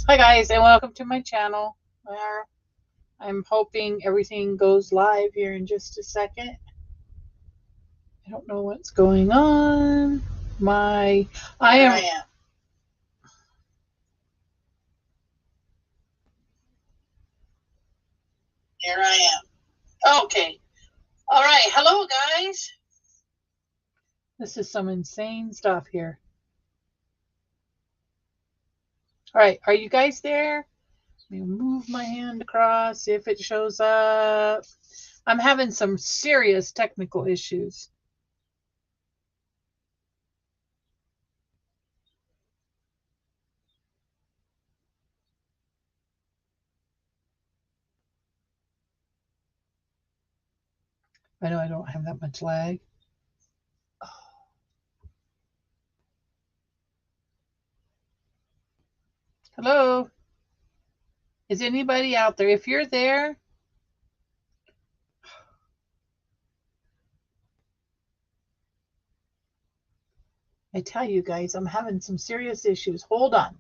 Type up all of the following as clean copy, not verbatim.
Hi guys, and welcome to my channel where I'm hoping everything goes live here in just a second. I don't know what's going on. I am Here I am. Okay. All right. Hello guys. This is some insane stuff here. All right, are you guys there? Let me move my hand across, see if it shows up. I'm having some serious technical issues. I know I don't have that much lag. Hello? Is anybody out there? If you're there, I tell you guys, I'm having some serious issues. Hold on.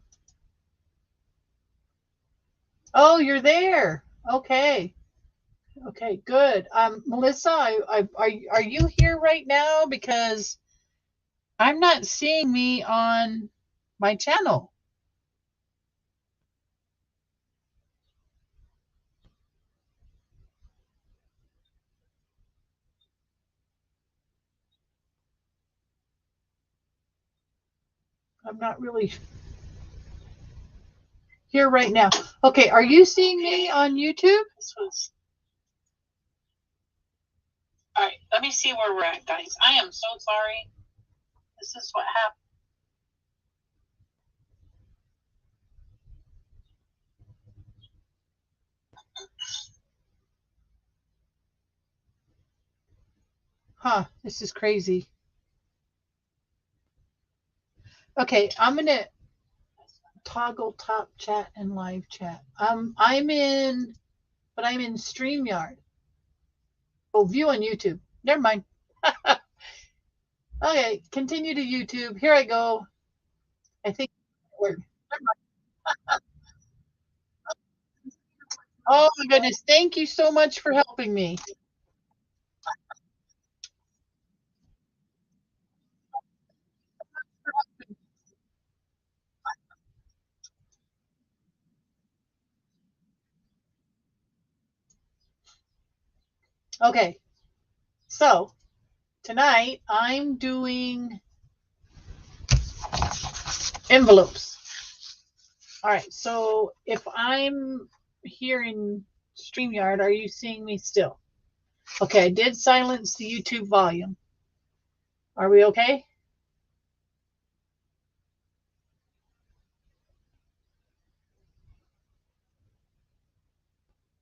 Oh, you're there. Okay. Okay, good. Melissa, are you here right now? Because I'm not seeing me on my channel. I'm not really here right now. Okay, are you seeing me on YouTube? All right, let me see where we're at, guys. I am so sorry. This is what happened. Huh, this is crazy. Okay, I'm going to toggle top chat and live chat. I'm in StreamYard. Oh, view on YouTube. Never mind. Okay, continue to YouTube. Here I go. I think it worked. Oh my goodness. Thank you so much for helping me. Okay, so tonight I'm doing envelopes. All right, so if I'm here in StreamYard, are you seeing me still? Okay, I did silence the YouTube volume. Are we okay?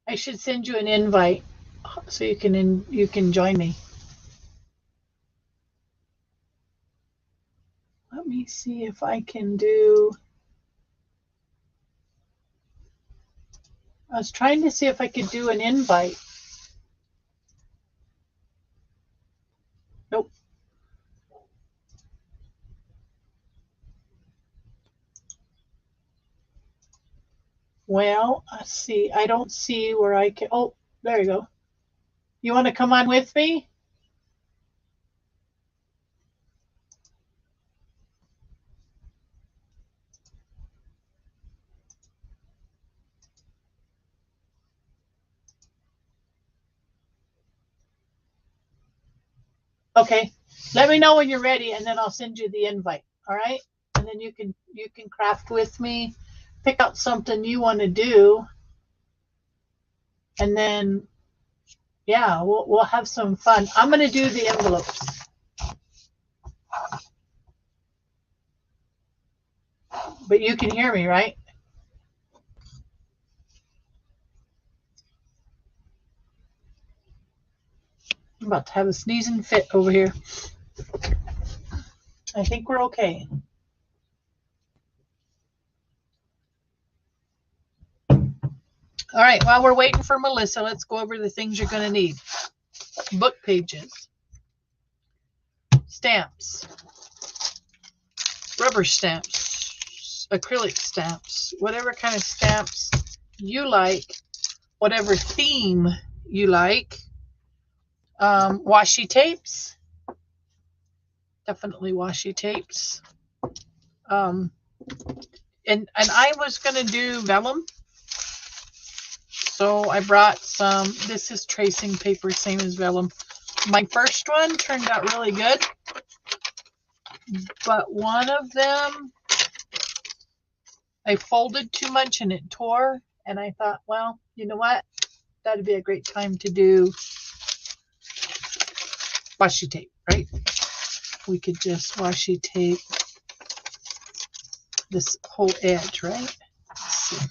I should send you an invite so you can join me. Let me see if I can do. I was trying to see if I could do an invite. Nope. Well, let's see. I don't see where I can. Oh, there you go. You want to come on with me? Okay. Let me know when you're ready, and then I'll send you the invite. All right. And then you can craft with me, pick out something you want to do, and then yeah, we'll have some fun. I'm gonna do the envelopes. But you can hear me, right? I'm about to have a sneezing fit over here. I think we're okay. All right, while we're waiting for Melissa, let's go over the things you're going to need. Book pages, stamps, rubber stamps, acrylic stamps, whatever kind of stamps you like, whatever theme you like. Washi tapes, definitely washi tapes. And I was gonna do vellum, so I brought some. This is tracing paper, same as vellum. My first one turned out really good, but one of them I folded too much and it tore, and I thought, well, you know what? That'd be a great time to do washi tape, right? We could just washi tape this whole edge, right? Let's see.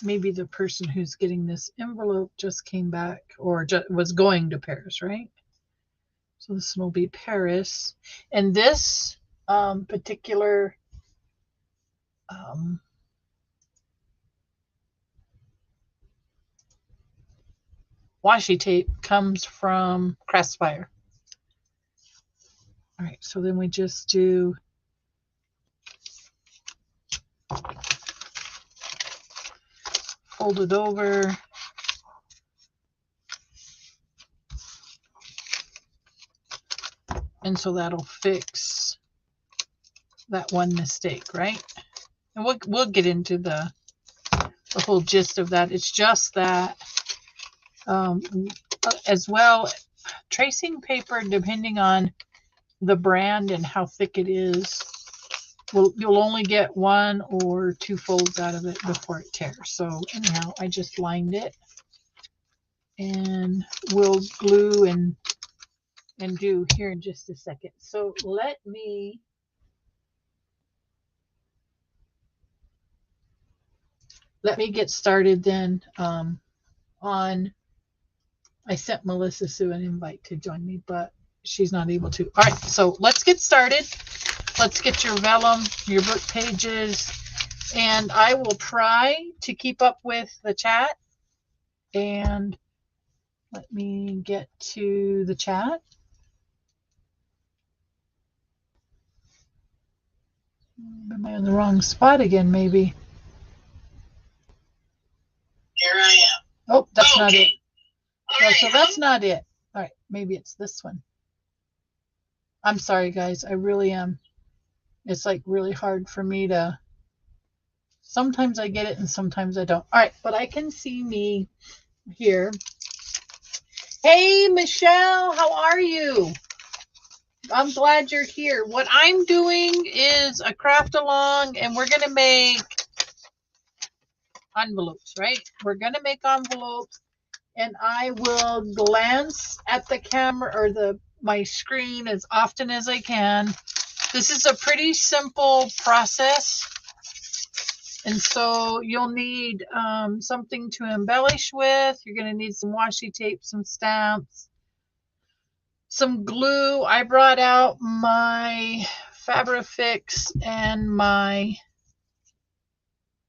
Maybe the person who's getting this envelope just came back or just was going to Paris, right? So this will be Paris. And this particular washi tape comes from Craftsfire. All right, so then we just do fold it over. And so that'll fix that one mistake, right? And we'll get into the whole gist of that. It's just that as well, tracing paper, depending on the brand and how thick it is, you'll only get 1 or 2 folds out of it before it tears. So anyhow, I just lined it, and we'll glue and do here in just a second. So let me get started then on. I sent Melissa Sue an invite to join me, but she's not able to. All right, so let's get started. Let's get your vellum, your book pages, and I will try to keep up with the chat. And let me get to the chat. Am I in the wrong spot again, maybe? Here I am. Oh, that's not it. Yeah, so that's not it. All right, maybe it's this one. I'm sorry, guys. I really am. It's like really hard for me to. Sometimes I get it and sometimes I don't. All right, but I can see me here. Hey, Michelle, how are you? I'm glad you're here. What I'm doing is a craft along, and we're going to make envelopes, right? We're going to make envelopes, and I will glance at the camera or my screen as often as I can. This is a pretty simple process, and so you'll need something to embellish with. You're going to need some washi tape, some stamps, some glue. I brought out my Fabrifix and my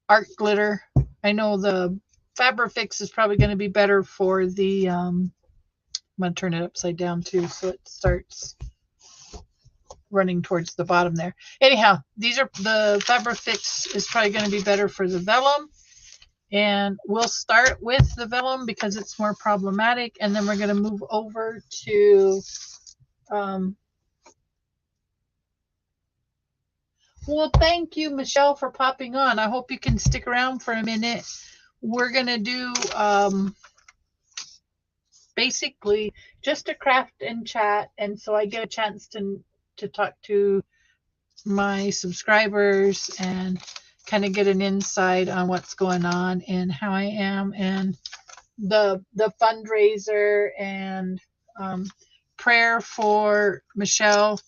art glitter. I know the Fabrifix is probably going to be better for the, I'm going to turn it upside down too so it starts running towards the bottom there. Anyhow, these are the Fabrifix is probably going to be better for the vellum. And we'll start with the vellum because it's more problematic. And then we're going to move over to, well, thank you, Michelle, for popping on. I hope you can stick around for a minute. We're going to do basically just a craft and chat. And so I get a chance to talk to my subscribers and kind of get an insight on what's going on and how I am and the fundraiser and prayer for Michelle.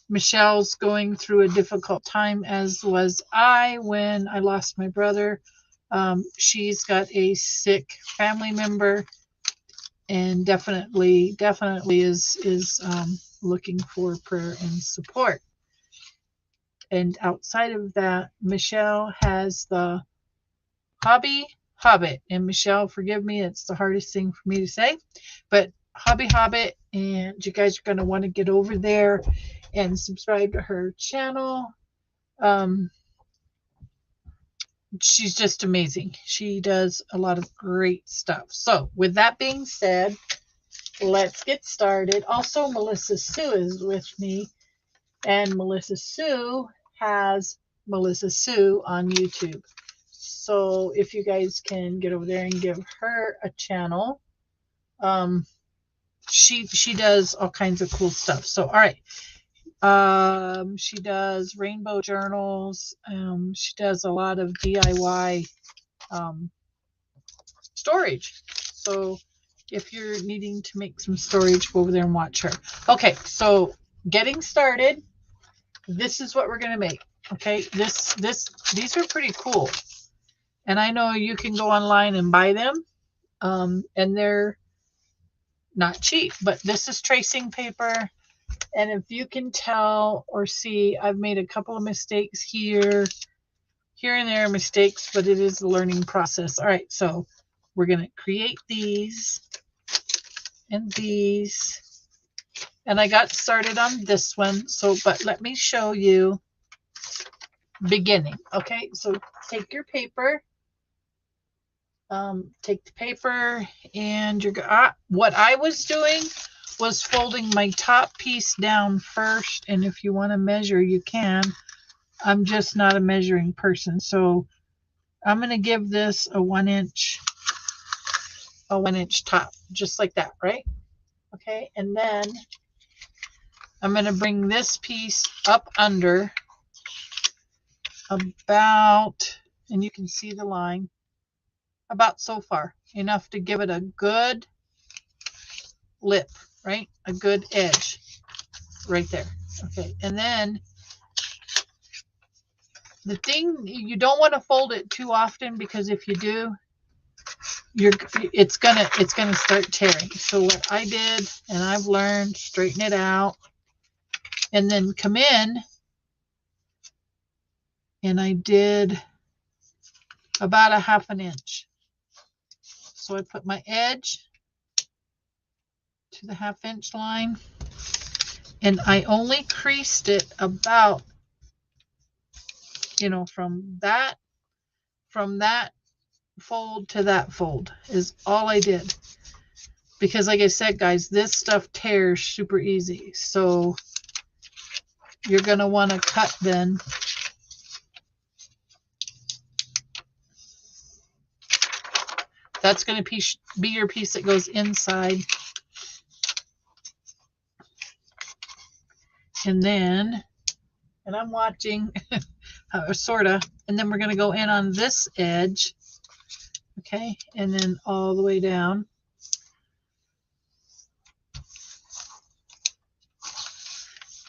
Michelle's going through a difficult time, as was I when I lost my brother. She's got a sick family member and definitely is looking for prayer and support. And outside of that, Michelle has the Hobby Hobbit. And Michelle, forgive me, it's the hardest thing for me to say. But Hobby Hobbit, and you guys are going to want to get over there and subscribe to her channel. She's just amazing. She does a lot of great stuff. So with that being said, let's get started. Also, Melissa Sue is with me, and Melissa Sue has Melissa Sue on YouTube. So if you guys can get over there and give her a channel, she does all kinds of cool stuff. So all right, she does rainbow journals. She does a lot of DIY storage. So if you're needing to make some storage, go over there and watch her. Okay, so getting started. This is what we're gonna make. Okay, these are pretty cool, and I know you can go online and buy them, and they're not cheap. But this is tracing paper, and if you can tell or see, I've made a couple of mistakes here and there, mistakes, but it is a learning process. All right, so we're gonna create these and these. And I got started on this one, so but let me show you beginning. Okay, so take your paper, take the paper, and you're what I was doing was folding my top piece down first, and if you want to measure, you can. I'm just not a measuring person, so I'm going to give this a 1 inch top, just like that, right? Okay, and then I'm going to bring this piece up under about, and you can see the line, about so far, enough to give it a good lip, right? A good edge right there. Okay, and then the thing, you don't want to fold it too often, because if you do, it's gonna start tearing. So what I did, and I've learned, straighten it out, and then come in, and I did about a 1/2 inch. So I put my edge to the 1/2 inch line, and I only creased it about, you know, from that fold to that fold is all I did, because like I said, guys, this stuff tears super easy. So you're going to want to cut then. That's going to be your piece that goes inside. And then, and I'm watching, sort of, and then we're going to go in on this edge. Okay, and then all the way down.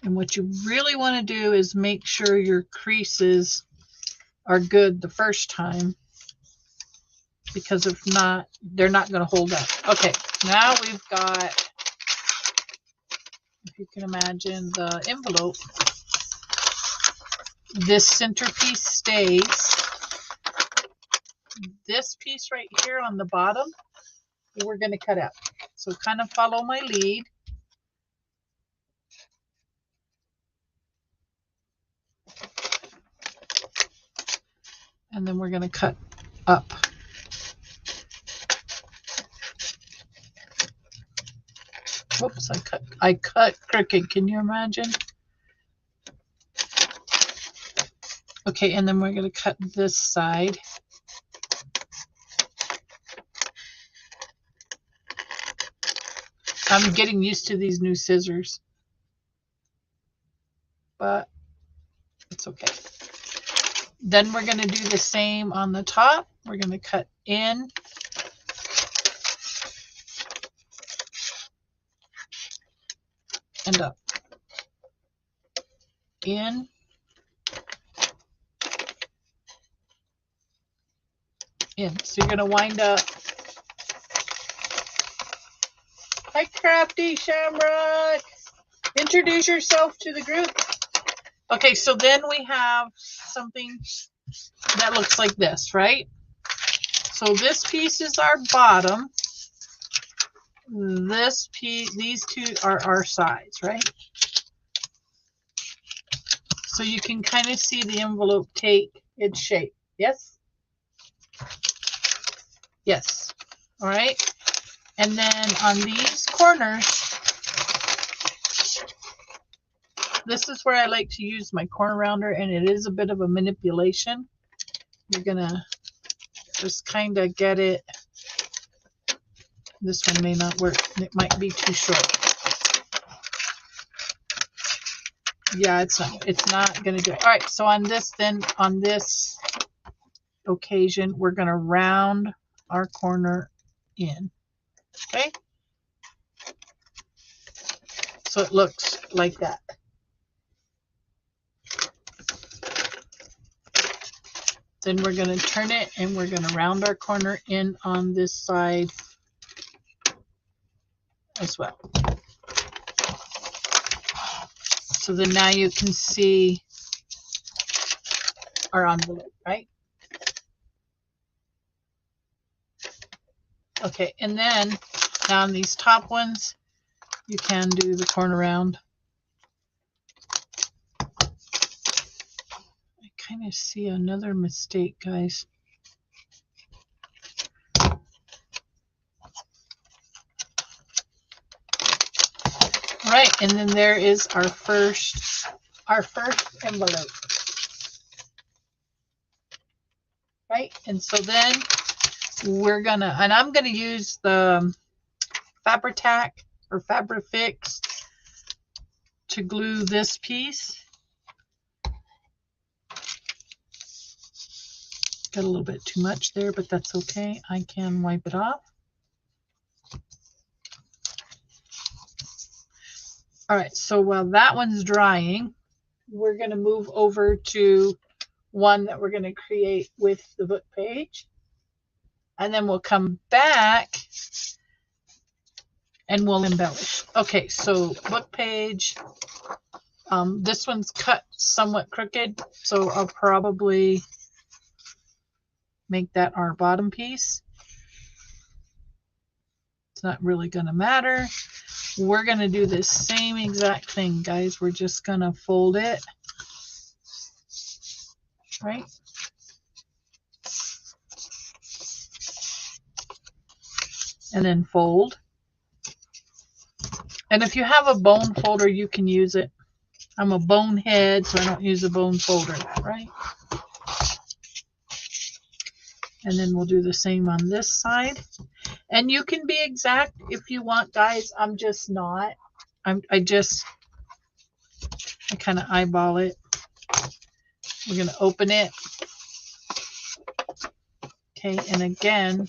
And what you really want to do is make sure your creases are good the first time, because if not, they're not going to hold up. Okay, now we've got, if you can imagine the envelope, this centerpiece stays. This piece right here on the bottom, we're going to cut out. So kind of follow my lead. And then we're going to cut up. Whoops, I cut crooked. Can you imagine? Okay, and then we're going to cut this side. I'm getting used to these new scissors, but it's okay. Then we're going to do the same on the top. We're going to cut in and up. In So you're going to wind up. Hi, Crafty Shamrock. Introduce yourself to the group. Okay, so then we have something that looks like this, right? So this piece is our bottom. This piece, these two are our sides, right? So you can kind of see the envelope take its shape. Yes? Yes. All right. And then on these corners, this is where I like to use my corner rounder, and it is a bit of a manipulation. You're going to just kind of get it. This one may not work. It might be too short. Yeah, it's not going to do it. All right, so on this occasion, we're going to round our corner in. Okay? So it looks like that. Then we're going to turn it and we're going to round our corner in on this side as well. So then now you can see our envelope, right? Okay, and then now on these top ones, you can do the corner round. I kind of see another mistake, guys. Right, and then there is our first envelope. Right, and so then we're gonna, and I'm gonna use the Fabri-Tac or Fabri-Fix to glue this piece. Got a little bit too much there, but that's okay. I can wipe it off. All right, so while that one's drying, we're going to move over to one that we're going to create with the book page. And then we'll come back and we'll embellish. Okay, so book page. This one's cut somewhat crooked, so I'll probably make that our bottom piece. It's not really going to matter. We're going to do the same exact thing, guys. We're just going to fold it, right? And then fold. And if you have a bone folder, you can use it. I'm a bonehead, so I don't use a bone folder, right? And then we'll do the same on this side. And you can be exact if you want, guys. I'm just not. I kind of eyeball it. We're going to open it. Okay, and again,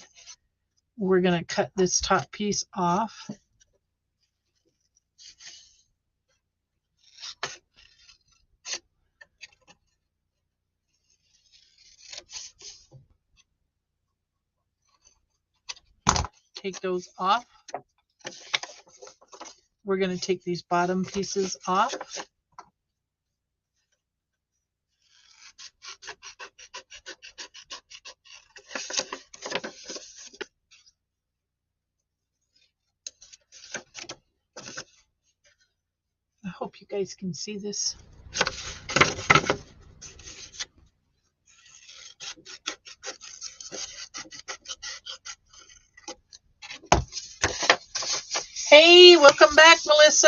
we're going to cut this top piece off. Take those off. We're going to take these bottom pieces off. I hope you guys can see this. Hey, welcome back, Melissa.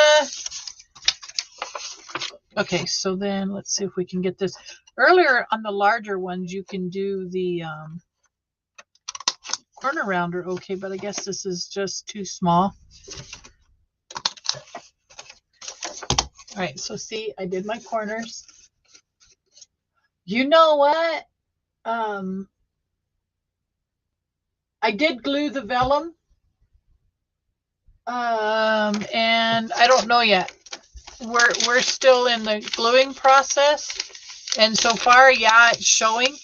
Okay, so then let's see if we can get this. Earlier on the larger ones, you can do the corner rounder, okay, but I guess this is just too small. All right, so see, I did my corners. You know what? I did glue the vellum. And I don't know yet. We're still in the gluing process, and so far, yeah, it's showing.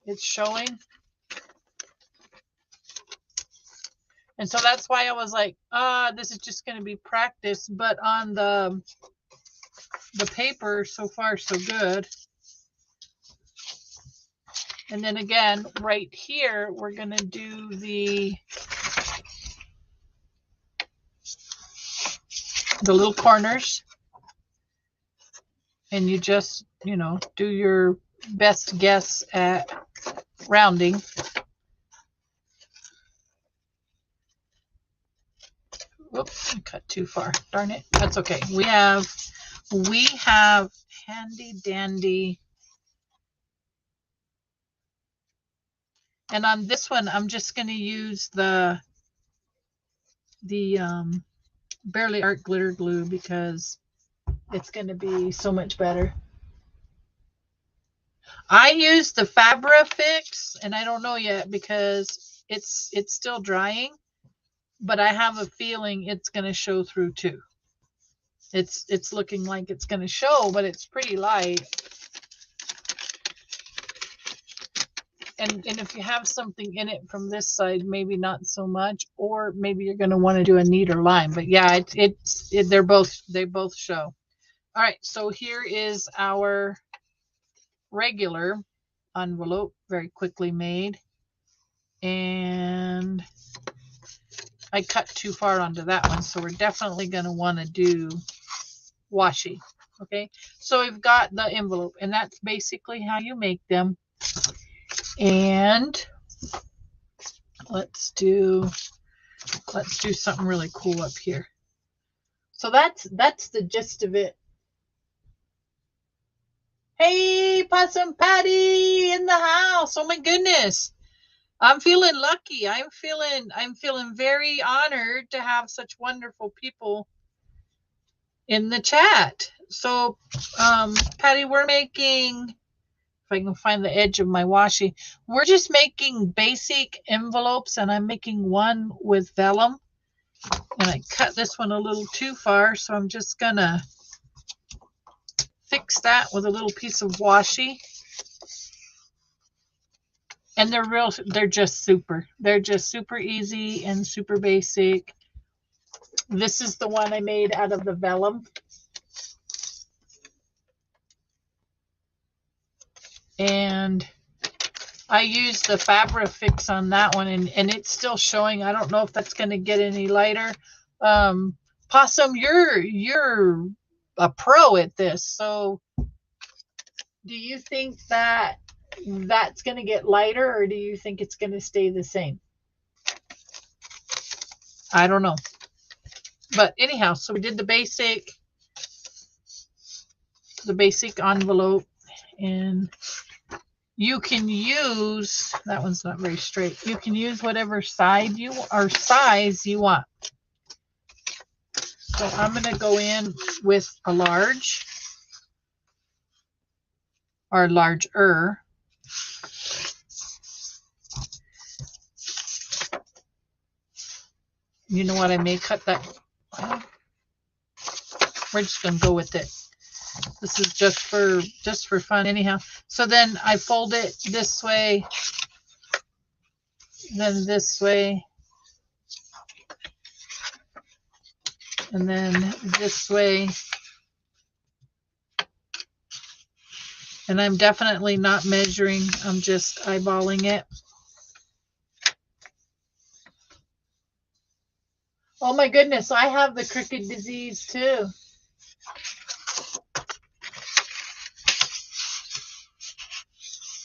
It's showing. And so that's why I was like, this is just going to be practice. But on the paper, so far, so good. And then again, right here, we're going to do the little corners. and you just, you know, do your best guess at rounding. Whoops, I cut too far. Darn it. That's okay. We have handy dandy. And on this one, I'm just going to use the Bearly Art glitter glue because it's going to be so much better. I use the Fabri-Fix, and I don't know yet because it's still drying, but I have a feeling it's going to show through too. It's looking like it's going to show, but it's pretty light. And if you have something in it from this side, maybe not so much, or maybe you're going to want to do a neater line. But yeah, they both show. All right, so here is our regular envelope, very quickly made. And I cut too far onto that one, so we're definitely going to want to do washi. Okay, so we've got the envelope, and that's basically how you make them. And let's do something really cool up here. So that's the gist of it. Hey, Possum Patty in the house. Oh my goodness. I'm feeling lucky. I'm feeling very honored to have such wonderful people in the chat. So, Patty, we're making, if I can find the edge of my washi, we're just making basic envelopes, and I'm making one with vellum. And I cut this one a little too far, so I'm just gonna fix that with a little piece of washi. And they're just super. They're just super easy and super basic. This is the one I made out of the vellum. And I used the Fabri-Fix on that one, and it's still showing. I don't know if that's going to get any lighter. Possum, you're a pro at this. So do you think that that's going to get lighter, or do you think it's going to stay the same? I don't know. But anyhow, so we did the basic envelope, and you can use, that one's not very straight. You can use whatever size you want. So I'm going to go in with a large, or larger. You know what? I may cut that. We're just going to go with it. This is just for fun anyhow. So then I fold it this way, then this way, and then this way. And I'm definitely not measuring. I'm just eyeballing it. Oh my goodness, I have the crooked disease too.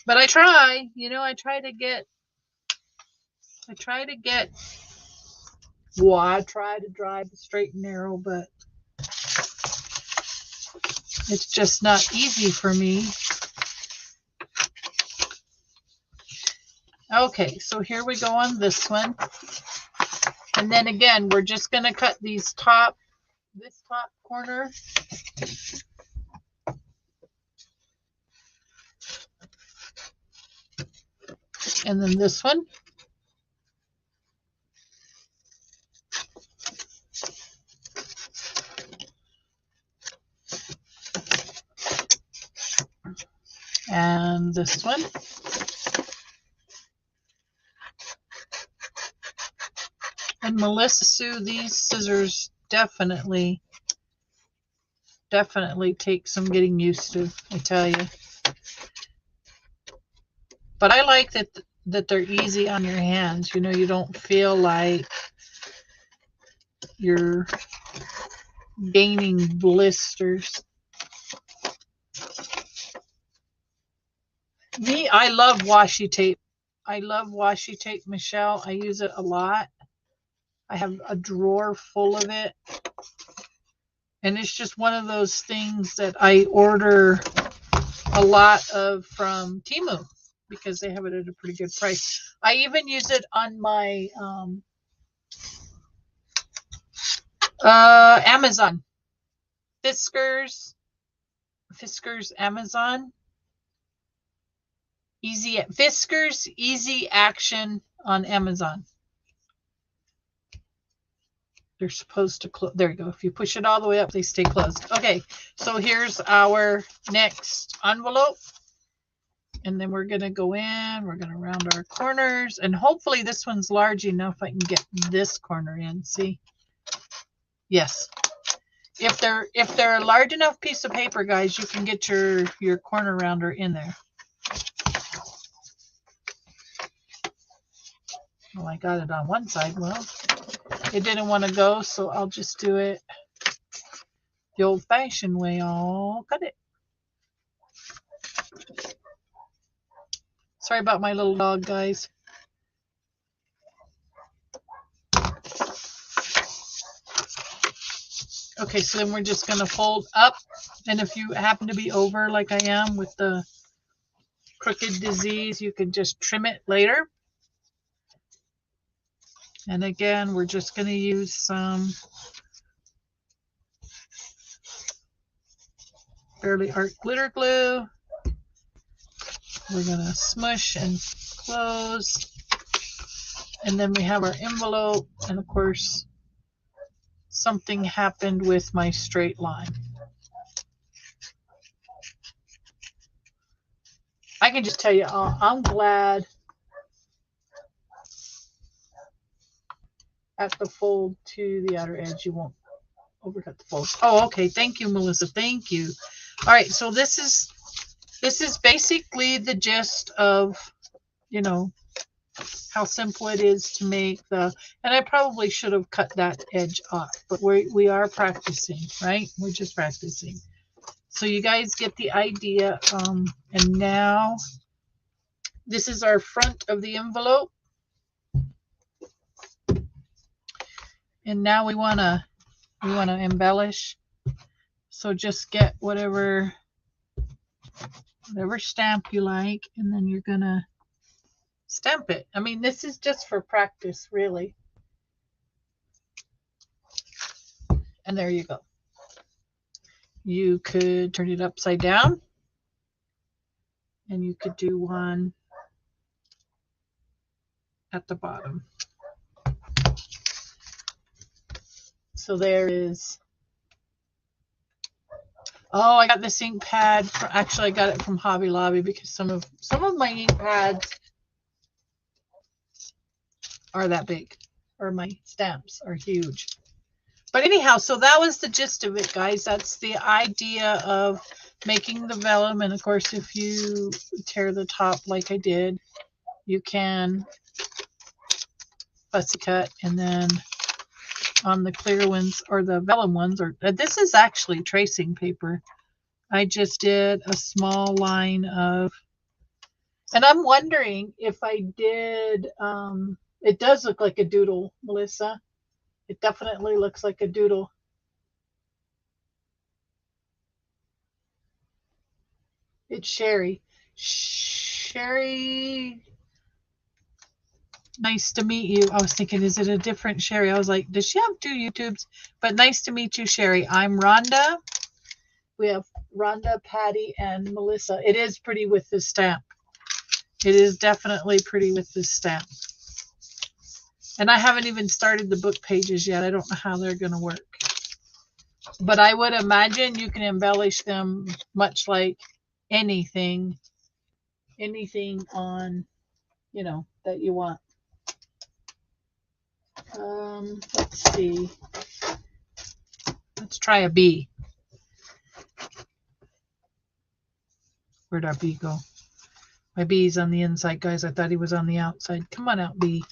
But I try, you know, I try to drive straight and narrow, but it's just not easy for me. Okay, so here we go on this one. And then again, we're just going to cut this top corner. And then this one. And this one. And Melissa Sue, these scissors definitely take some getting used to, I tell you. But I like that they're easy on your hands. You know, you don't feel like you're gaining blisters. Me, I love washi tape. I love washi tape, Michelle. I use it a lot. I have a drawer full of it. And it's just one of those things that I order a lot of from Temu because they have it at a pretty good price. I even use it on my Amazon. Fiskars Amazon. Fiskars Easy Action on Amazon. They're supposed to close. There you go. If you push it all the way up, they stay closed. Okay, so here's our next envelope. And then we're going to go in. We're going to round our corners. And hopefully this one's large enough I can get this corner in. See? Yes. If they're a large enough piece of paper, guys, you can get your corner rounder in there. Well, I got it on one side. Well, it didn't want to go, so I'll just do it the old-fashioned way. I'll cut it. Sorry about my little dog, guys. Okay, so then we're just going to fold up. And if you happen to be over like I am with the crooked disease, you can just trim it later. And again, we're just going to use some Fairly Art glitter glue. We're going to smush and close. And then we have our envelope. And of course, something happened with my straight line. I can just tell you, I'm glad at the fold to the outer edge. You won't overcut the fold. Oh, okay. Thank you, Melissa. Thank you. All right. So this is basically the gist of, you know, how simple it is to make the, and I probably should have cut that edge off, but we are practicing, right? We're just practicing. So you guys get the idea. And now this is our front of the envelope. And now we want to embellish. So just get whatever stamp you like, and then you're going to stamp it. I mean, this is just for practice, really. And there you go. You could turn it upside down, and you could do one at the bottom. So there is. Oh, I got this ink pad. Actually, I got it from Hobby Lobby because some of my ink pads are that big, or my stamps are huge. But anyhow, so that was the gist of it, guys. That's the idea of making the vellum. And of course, if you tear the top like I did, you can fussy cut, and then on the clear ones or the vellum ones, or this is actually tracing paper. I just did a small line of, and I'm wondering if I did, it does look like a doodle, Melissa. It definitely looks like a doodle. It's Sherry. Sherry, nice to meet you. I was thinking, is it a different Sherry? I was like, does she have 2 YouTubes? But nice to meet you, Sherry. I'm Rhonda. We have Rhonda, Patty, and Melissa. It is pretty with this stamp. It is definitely pretty with this stamp. And I haven't even started the book pages yet. I don't know how they're going to work. But I would imagine you can embellish them much like anything on, you know, that you want. Let's see. Let's try a bee. Where'd our bee go? My bee's on the inside, guys. I thought he was on the outside. Come on out, bee.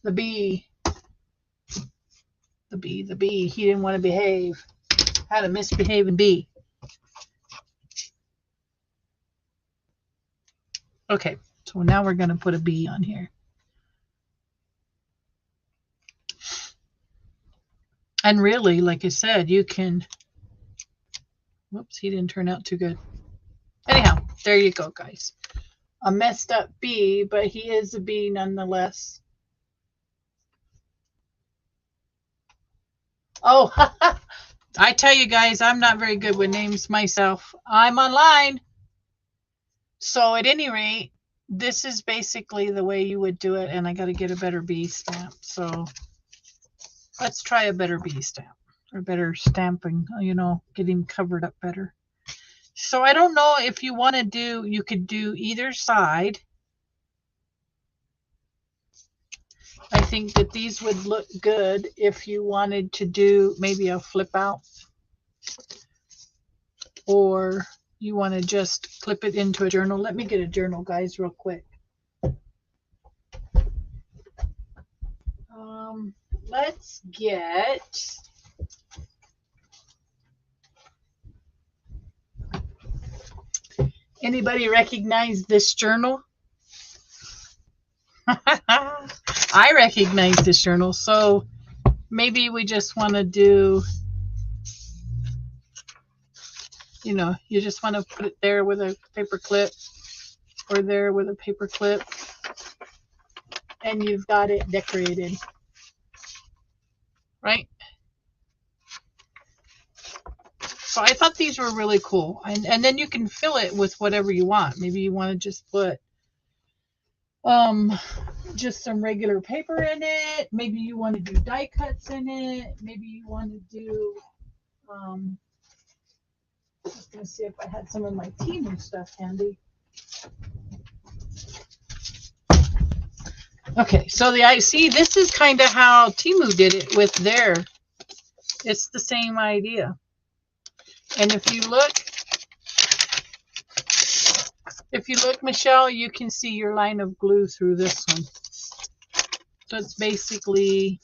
The bee. The bee. He didn't want to behave. How to misbehave and be. Okay, so now we're going to put a B on here. And really, like I said, you can... Whoops, he didn't turn out too good. Anyhow, there you go, guys. A messed up B, but he is a B nonetheless. Oh, I tell you guys, I'm not very good with names myself. I'm online. So at any rate, this is basically the way you would do it, and I got to get a better B stamp. So let's try a better B stamp, or better stamping, you know, getting covered up better. So I don't know if you want to do, you could do either side. I think that these would look good if you wanted to do maybe a flip out, or you want to just clip it into a journal. Let me get a journal, guys, real quick. Let's get... Anybody recognize this journal? I recognize this journal, so maybe we just want to do, you know, you just want to put it there with a paper clip, or there with a paper clip, and you've got it decorated, right? So I thought these were really cool, and then you can fill it with whatever you want. Maybe you want to just put just some regular paper in it. Maybe you want to do die cuts in it. Maybe you want to do I was gonna see if I had some of my Temu stuff handy. Okay, so I see this is kind of how Temu did it with their, it's the same idea. And if you look, Michelle, you can see your line of glue through this one. So it's basically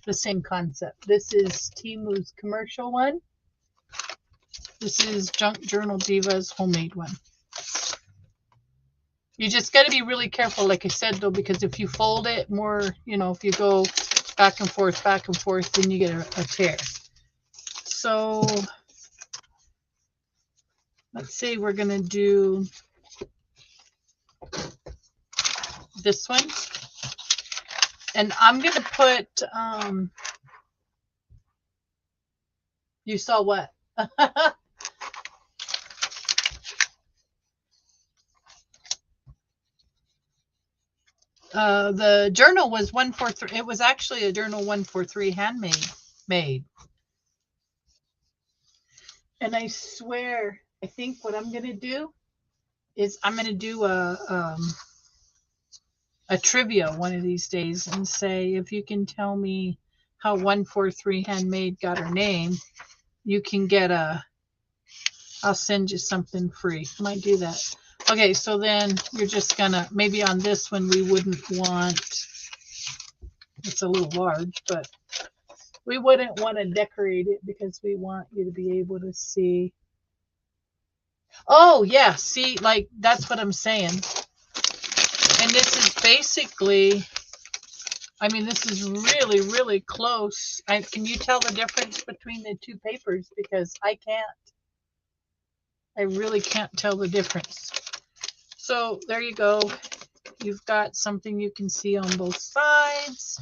the same concept. This is Temu's commercial one. This is Junk Journal Diva's homemade one. You just got to be really careful, like I said, though, because if you fold it more, you know, if you go back and forth, then you get a tear. So let's say we're going to do this one. And I'm going to put, you saw what? The journal was 143. It was actually a journal 143 handmade. And I swear, I think what I'm going to do is I'm going to do a trivia one of these days and say, if you can tell me how 143 handmade got her name, you can get I'll send you something free. Might do that. Okay, so then you're just gonna, maybe on this one we wouldn't want, it's a little large, but we wouldn't want to decorate it because we want you to be able to see. Oh yeah, see, like that's what I'm saying. And this is basically, I mean, this is really, really close. Can you tell the difference between the two papers? Because I can't. I really can't tell the difference. So there you go. You've got something you can see on both sides.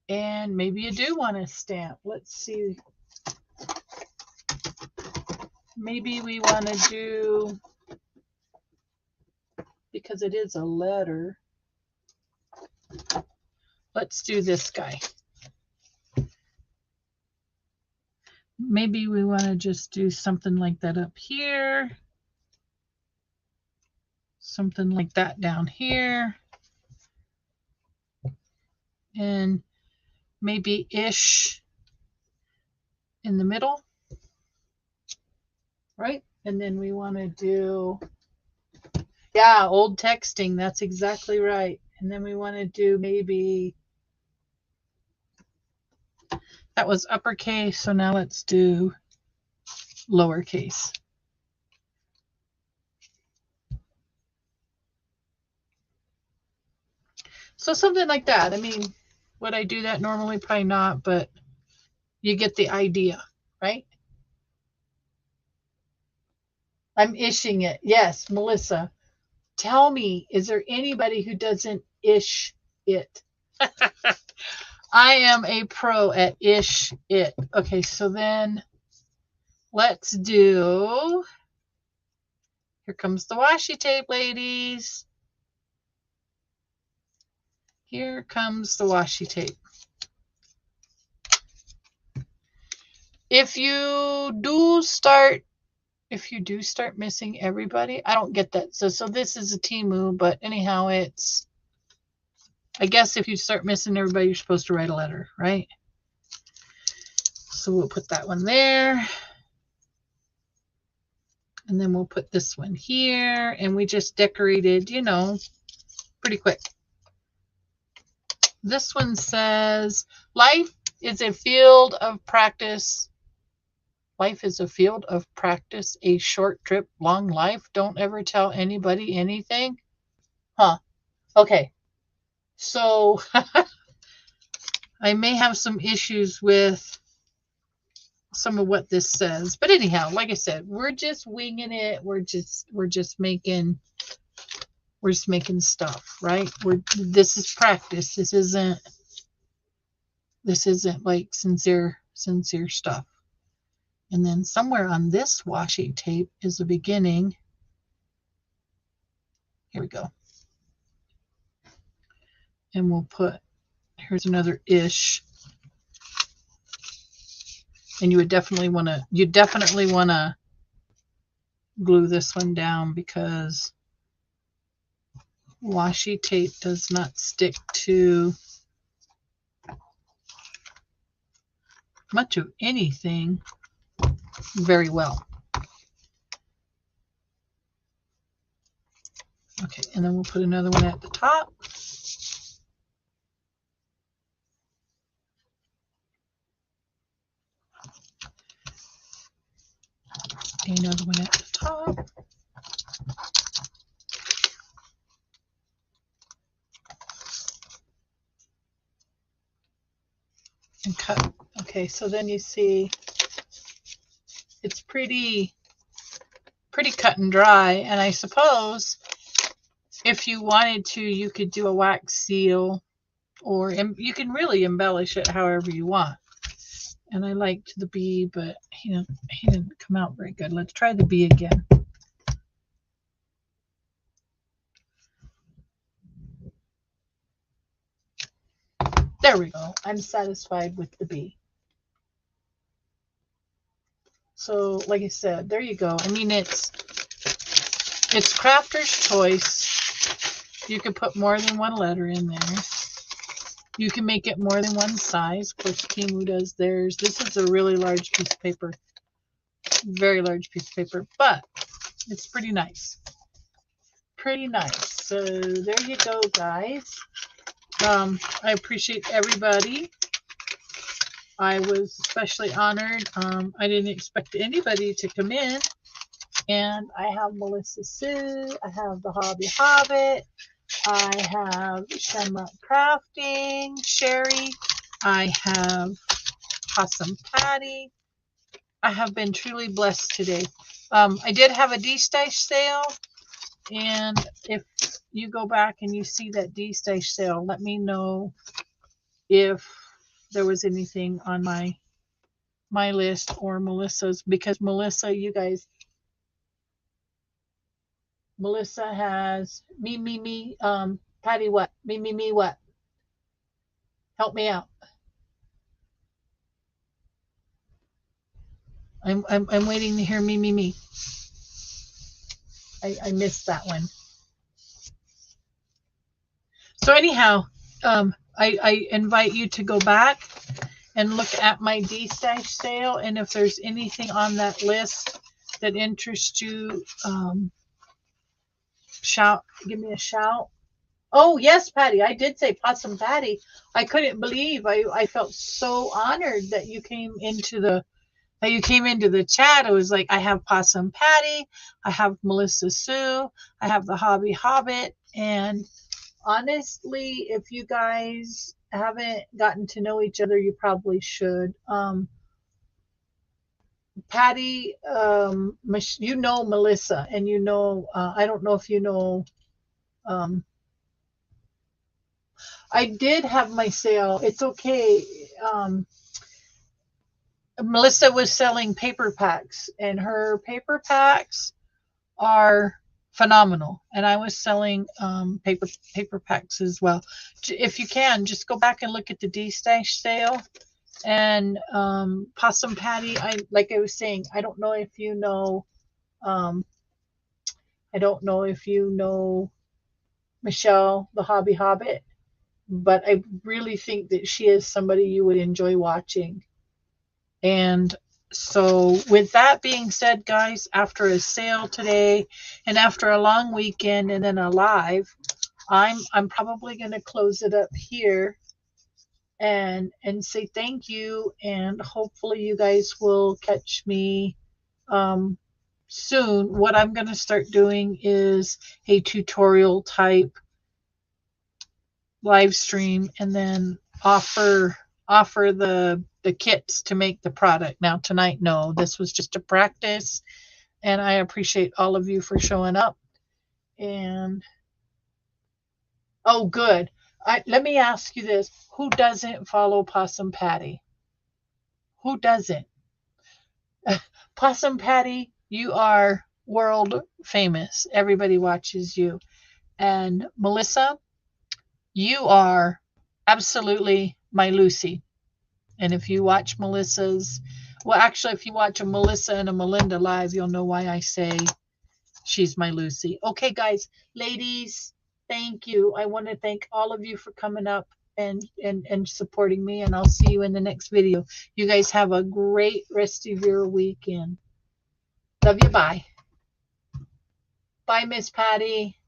And maybe you do want to stamp. Let's see. Maybe we want to do, because it is a letter, let's do this guy. Maybe we want to just do something like that up here. Something like that down here. And maybe ish in the middle. Right? And then we want to do, yeah, old texting. That's exactly right. And then we want to do maybe That was uppercase, so now let's do lowercase. So something like that. I mean, would I do that normally? Probably not, but you get the idea, right? I'm ishing it. Yes, Melissa. Tell me, is there anybody who doesn't ish it? I am a pro at ish it. Okay, so then let's do, here comes the washi tape, ladies. Here comes the washi tape. If you do start missing everybody, I don't get that. So this is a Temu, but anyhow, it's, I guess if you start missing everybody, you're supposed to write a letter, right? So we'll put that one there. And then we'll put this one here. And we just decorated, you know, pretty quick. This one says, life is a field of practice. Life is a field of practice, a short trip, long life. Don't ever tell anybody anything. Huh. Okay. So I may have some issues with some of what this says. But anyhow, like I said, we're just winging it. We're just making stuff, right? This is practice. This isn't like sincere stuff. And then somewhere on this washi tape is the beginning. Here we go. And we'll put, here's another ish. And you definitely want to glue this one down because washi tape does not stick to much of anything very well. Okay, and then we'll put another one at the top. Another one at the top. And cut. Okay, so then you see it's pretty cut and dry, and I suppose if you wanted to, you could do a wax seal, or you can really embellish it however you want. And I liked the bee, but he didn't come out very good. Let's try the bee again. There we go. I'm satisfied with the bee. So, like I said, there you go. I mean, it's crafter's choice. You can put more than one letter in there. You can make it more than one size. Of course, Temu does theirs. This is a really large piece of paper. Very large piece of paper, but it's pretty nice. Pretty nice. So there you go, guys. I appreciate everybody. I was especially honored. I didn't expect anybody to come in. And I have Melissa Sue. I have the Hobby Hobbit. I have Shamrock Crafting, Sherry. I have Possum Patty. I have been truly blessed today. I did have a D-Stash sale. And if you go back and you see that D-Stash sale, let me know if there was anything on my list or Melissa's, because Melissa, you guys, Melissa has me, Patty what? Me, what? Help me out. I'm waiting to hear me. I missed that one. So anyhow, I invite you to go back and look at my D-Stash sale, and if there's anything on that list that interests you, give me a shout. Oh, yes, Patty. I did say Possum Patty. I couldn't believe I felt so honored that you came into the chat. It was like, I have Possum Patty, I have Melissa Sue, I have the Hobby Hobbit, and honestly, if you guys haven't gotten to know each other, you probably should. Patty, you know Melissa, and you know, I don't know if you know, um, I did have my sale. It's okay. Melissa was selling paper packs, and her paper packs are phenomenal. And I was selling paper packs as well. If you can, just go back and look at the D-Stash sale. And Possum Patty, like I was saying, I don't know if you know, I don't know if you know Michelle, the Hobby Hobbit, but I really think that she is somebody you would enjoy watching. And so with that being said, guys, after a sale today and after a long weekend and then a live, I'm probably going to close it up here and say thank you, and hopefully you guys will catch me soon. What I'm going to start doing is a tutorial type live stream, and then offer the kits to make the product. Now tonight, no, this was just a practice, and I appreciate all of you for showing up. And oh, good. Let me ask you this: who doesn't follow Possum Patty? Who doesn't? Possum Patty, you are world famous. Everybody watches you. And Melissa, you are absolutely my Lucy. And if you watch actually, if you watch a Melissa and a Melinda live, you'll know why I say she's my Lucy. Okay, guys, ladies, thank you. I want to thank all of you for coming up and supporting me, and I'll see you in the next video. You guys have a great rest of your weekend. Love you. Bye. Bye, Miss Patty.